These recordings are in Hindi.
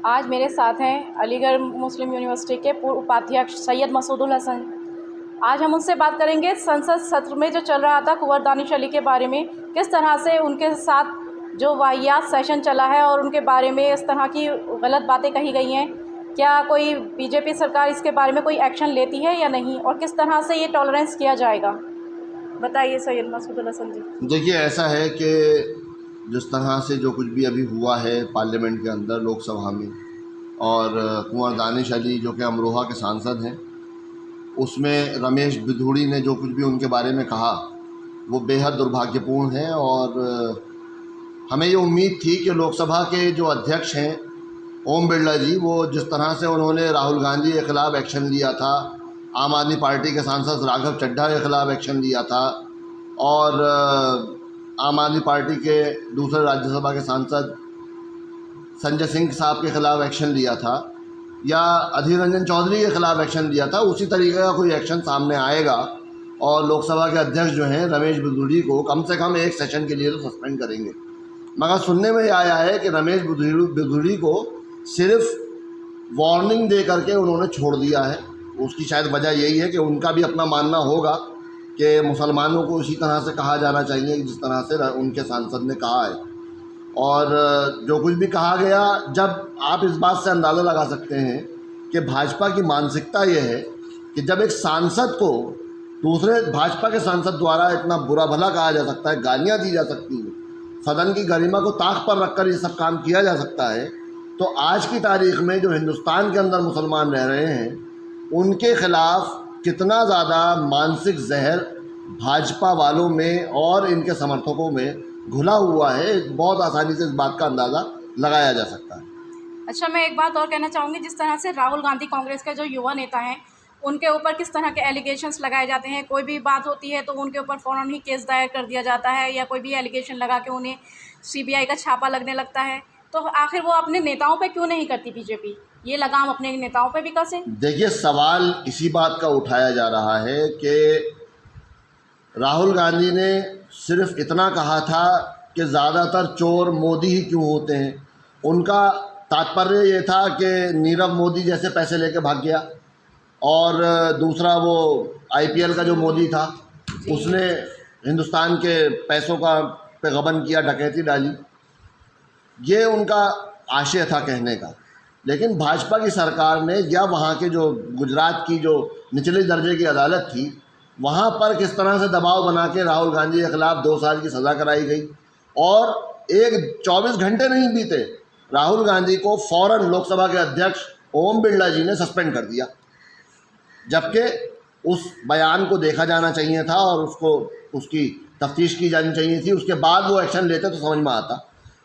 आज मेरे साथ हैं अलीगढ़ मुस्लिम यूनिवर्सिटी के पूर्व उपाध्यक्ष सैयद मसूदुल हसन। आज हम उनसे बात करेंगे संसद सत्र में जो चल रहा था कुंवर दानिश अली के बारे में, किस तरह से उनके साथ जो वाहियात सेशन चला है और उनके बारे में इस तरह की गलत बातें कही गई हैं। क्या कोई बीजेपी सरकार इसके बारे में कोई एक्शन लेती है या नहीं, और किस तरह से ये टॉलरेंस किया जाएगा, बताइए सैयद मसूदुल हसन जी। देखिए, ऐसा है कि जिस तरह से जो कुछ भी अभी हुआ है पार्लियामेंट के अंदर, लोकसभा में, और कुंवर दानिश अली जो कि अमरोहा के सांसद हैं, उसमें रमेश बिधूड़ी ने जो कुछ भी उनके बारे में कहा वो बेहद दुर्भाग्यपूर्ण है। और हमें ये उम्मीद थी कि लोकसभा के जो अध्यक्ष हैं ओम बिरला जी, वो जिस तरह से उन्होंने राहुल गांधी के ख़िलाफ़ एक्शन लिया था, आम आदमी पार्टी के सांसद राघव चड्ढा के ख़िलाफ़ एक्शन लिया था, और आम आदमी पार्टी के दूसरे राज्यसभा के सांसद संजय सिंह साहब के ख़िलाफ़ एक्शन लिया था, या अधीर रंजन चौधरी के ख़िलाफ़ एक्शन लिया था, उसी तरीके का कोई एक्शन सामने आएगा। और लोकसभा के अध्यक्ष जो हैं रमेश बिधूड़ी को कम से कम एक सेशन के लिए तो सस्पेंड करेंगे। मगर सुनने में आया है कि रमेश बिधूड़ी को सिर्फ वार्निंग दे करके उन्होंने छोड़ दिया है। उसकी शायद वजह यही है कि उनका भी अपना मानना होगा कि मुसलमानों को इसी तरह से कहा जाना चाहिए जिस तरह से उनके सांसद ने कहा है। और जो कुछ भी कहा गया, जब आप इस बात से अंदाज़ा लगा सकते हैं कि भाजपा की मानसिकता ये है कि जब एक सांसद को दूसरे भाजपा के सांसद द्वारा इतना बुरा भला कहा जा सकता है, गालियाँ दी जा सकती हैं, सदन की गरिमा को ताक पर रखकर ये सब काम किया जा सकता है, तो आज की तारीख़ में जो हिंदुस्तान के अंदर मुसलमान रह रहे हैं उनके ख़िलाफ़ कितना ज़्यादा मानसिक जहर भाजपा वालों में और इनके समर्थकों में घुला हुआ है, बहुत आसानी से इस बात का अंदाज़ा लगाया जा सकता है। अच्छा, मैं एक बात और कहना चाहूँगी, जिस तरह से राहुल गांधी कांग्रेस के जो युवा नेता हैं उनके ऊपर किस तरह के एलिगेशंस लगाए जाते हैं, कोई भी बात होती है तो उनके ऊपर फ़ौरन ही केस दायर कर दिया जाता है, या कोई भी एलिगेशन लगा के उन्हें सीबीआई का छापा लगने लगता है। तो आखिर वो अपने नेताओं पे क्यों नहीं करती बीजेपी, ये लगाम अपने नेताओं पे भी कसे? देखिए, सवाल इसी बात का उठाया जा रहा है कि राहुल गांधी ने सिर्फ इतना कहा था कि ज़्यादातर चोर मोदी ही क्यों होते हैं। उनका तात्पर्य ये था कि नीरव मोदी जैसे पैसे लेके भाग गया, और दूसरा वो आईपीएल का जो मोदी था उसने हिंदुस्तान के पैसों का पे गबन किया, डकैती डाली। ये उनका आशय था कहने का। लेकिन भाजपा की सरकार ने, या वहाँ के जो गुजरात की जो निचले दर्जे की अदालत थी, वहाँ पर किस तरह से दबाव बना के राहुल गांधी के ख़िलाफ़ 2 साल की सज़ा कराई गई, और 24 घंटे नहीं बीते राहुल गांधी को फ़ौरन लोकसभा के अध्यक्ष ओम बिरला जी ने सस्पेंड कर दिया, जबकि उस बयान को देखा जाना चाहिए था और उसकी तफ्तीश की जानी चाहिए थी, उसके बाद वो एक्शन लेते तो समझ में आता।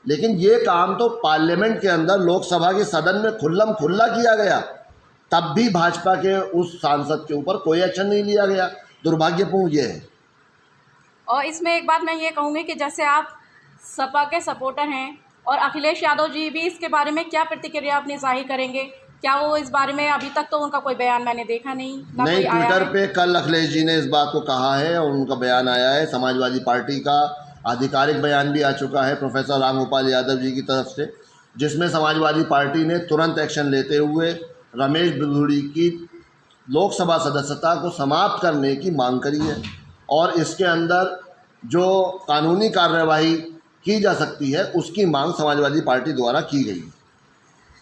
लेकिन ये काम तो पार्लियामेंट के अंदर लोकसभा के सदन में खुल्लम खुल्ला किया गया, तब भी भाजपा के उस सांसद के ऊपर कोई एक्शन नहीं लिया गया। दुर्भाग्यपूर्ण ये है। और इसमें एक बात मैं ये कहूँगी कि जैसे आप सपा के सपोर्टर हैं, और अखिलेश यादव जी भी इसके बारे में क्या प्रतिक्रिया अपनी जाहिर करेंगे? क्या वो इस बारे में, अभी तक तो उनका कोई बयान मैंने देखा नहीं, ना कोई आया ट्विटर है। पे कल अखिलेश जी ने इस बात को कहा है और उनका बयान आया है। समाजवादी पार्टी का आधिकारिक बयान भी आ चुका है प्रोफेसर रामगोपाल यादव जी की तरफ से, जिसमें समाजवादी पार्टी ने तुरंत एक्शन लेते हुए रमेश बिधूड़ी की लोकसभा सदस्यता को समाप्त करने की मांग करी है, और इसके अंदर जो कानूनी कार्यवाही की जा सकती है उसकी मांग समाजवादी पार्टी द्वारा की गई है।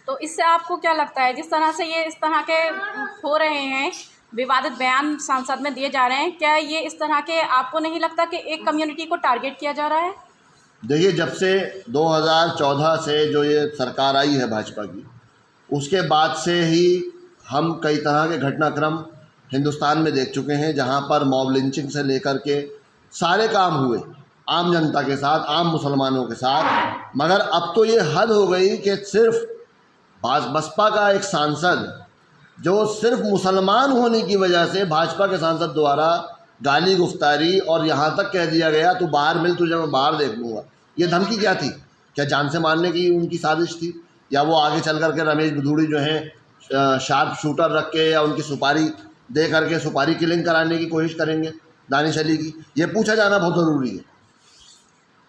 तो इससे आपको क्या लगता है, जिस तरह से ये इस तरह के हो रहे हैं, विवादित बयान सांसद में दिए जा रहे हैं, क्या ये इस तरह के आपको नहीं लगता कि एक कम्युनिटी को टारगेट किया जा रहा है? देखिए, जब से 2014 से जो ये सरकार आई है भाजपा की, उसके बाद से ही हम कई तरह के घटनाक्रम हिंदुस्तान में देख चुके हैं, जहां पर मॉब लिंचिंग से लेकर के सारे काम हुए आम जनता के साथ, आम मुसलमानों के साथ। मगर अब तो ये हद हो गई कि सिर्फ बसपा का एक सांसद, जो सिर्फ मुसलमान होने की वजह से भाजपा के सांसद द्वारा गाली गुफ्तारी, और यहाँ तक कह दिया गया तू बाहर मिल, तुझे मैं बाहर देख लूँगा। ये धमकी क्या थी? क्या जान से मारने की उनकी साजिश थी? या वो आगे चल करके रमेश बिधूड़ी जो हैं शार्प शूटर रख के या उनकी सुपारी दे करके सुपारी किलिंग कराने की कोशिश करेंगे दानिश अली की? ये पूछा जाना बहुत ज़रूरी है।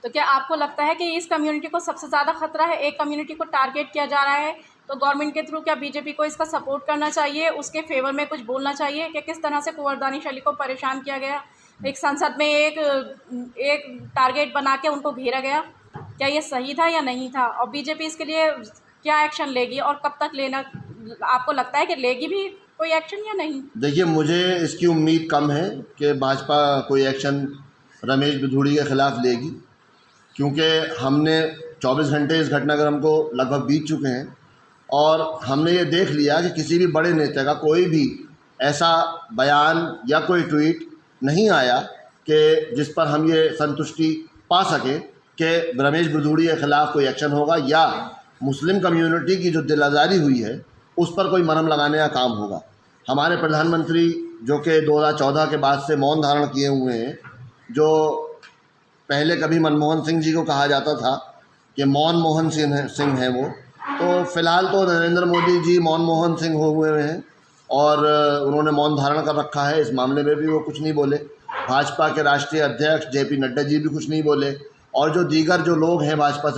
तो क्या आपको लगता है कि इस कम्युनिटी को सबसे ज़्यादा खतरा है, एक कम्युनिटी को टारगेट किया जा रहा है, तो गवर्नमेंट के थ्रू क्या बीजेपी को इसका सपोर्ट करना चाहिए, उसके फेवर में कुछ बोलना चाहिए कि किस तरह से कुंवर दानिश अली को परेशान किया गया, एक संसद में एक टारगेट बना के उनको घेरा गया, क्या ये सही था या नहीं था, और बीजेपी इसके लिए क्या एक्शन लेगी और कब तक लेना, आपको लगता है कि लेगी भी कोई एक्शन या नहीं? देखिए, मुझे इसकी उम्मीद कम है कि भाजपा कोई एक्शन रमेश बिधूड़ी के ख़िलाफ़ लेगी, क्योंकि हमने 24 घंटे इस घटनाक्रम को लगभग बीत चुके हैं और हमने ये देख लिया कि किसी भी बड़े नेता का कोई भी ऐसा बयान या कोई ट्वीट नहीं आया कि जिस पर हम ये संतुष्टि पा सकें कि रमेश बिधूड़ी के ख़िलाफ़ कोई एक्शन होगा या मुस्लिम कम्युनिटी की जो दिल आज़ारी हुई है उस पर कोई मरहम लगाने का काम होगा। हमारे प्रधानमंत्री जो कि 2014 के बाद से मौन धारण किए हुए हैं, जो पहले कभी मनमोहन सिंह जी को कहा जाता था कि मौन मोहन सिंह हैं वो, तो फ़िलहाल तो नरेंद्र मोदी जी मौन मोहन सिंह हो हुए हैं और उन्होंने मौन धारण कर रखा है। इस मामले में भी वो कुछ नहीं बोले। भाजपा के राष्ट्रीय अध्यक्ष JP नड्डा जी भी कुछ नहीं बोले और जो दीगर जो लोग हैं भाजपा से